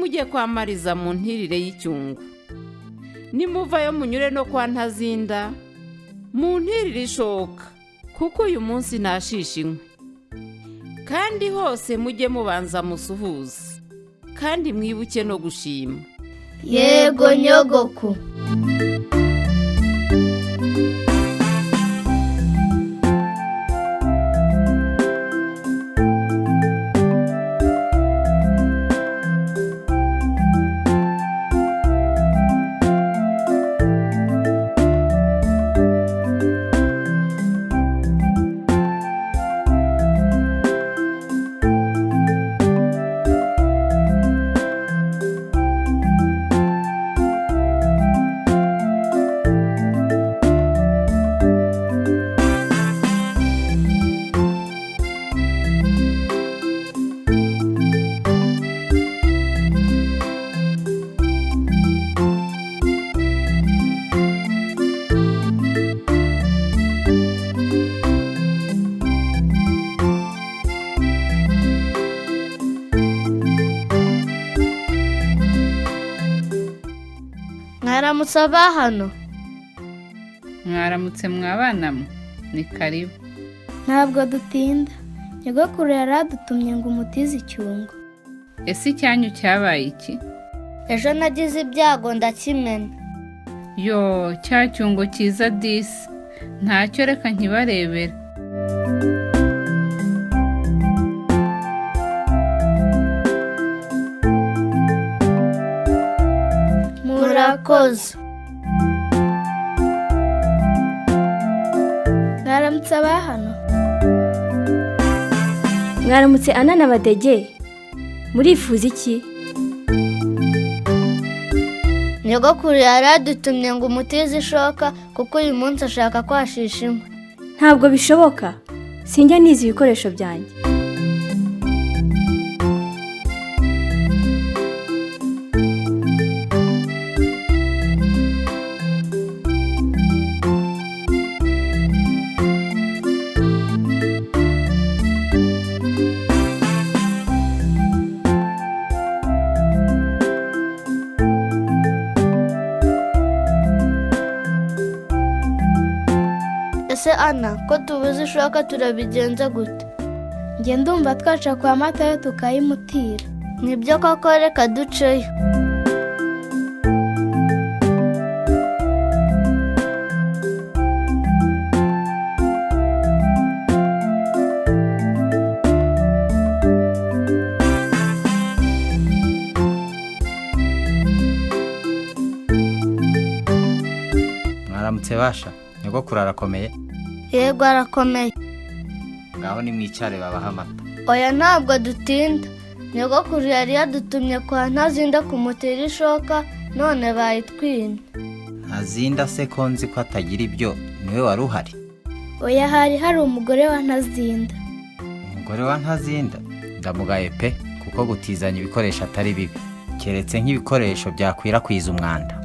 mujye kwa Mariza mu ntirire y'icyungo. Nimuvayo munyure no kwa Ntazinda mu ntirire ishoka, kuko uyu munsi nashisha inkwi. Kandi hose mujye mubanza musuhuze, kandi mwibuke no gushima. Yego nyogoko. Mwaramutse aba hano. Mwaramutse mwabana mwe, ni karibu. Ntabwo dutinda, nyogokuru yaradutumye ngo umutize icyungo. Ese icyanyu cyabaye iki? Ejo nagize ibyago ndakimena. Yo, cya cyungo cyiza disi, ntacyo reka nkibarebera. Murakoze. Mwaramutse aba hano. Mwaramutse Ana na Badege, murifuza iki? Nyogokuru yaradutumye ngo umutize ishoka kuko uyu munsi ashaka kwashisha inkwi. Ntabwo bishoboka, sinjya nizi ibikoresho byanjye. Ese Ana, ko tubuze ishoka turabigenza gute? Njye ndumva twaca kwa Matayo tukayimutira. Nibyo koko, reka duceyo. Mwaramutse basha, nyogokuru arakomeye? Yego arakomeye. Ngaho nimwicare babaha amata. Oya ntabwo dutinda, nyogokuru yari yadutumye kwa Ntazinda kumutera ishoka, none bayitwine. Ntazinda se ko nzi ko atagira ibyo, niwe wari uhari? Oya, hari umugore wa Ntazinda. Umugore wa Ntazinda? Ndamugaye pe, kuko gutizanya ibikoresho atari bibi, keretse nk'ibikoresho byakwirakwiza umwanda.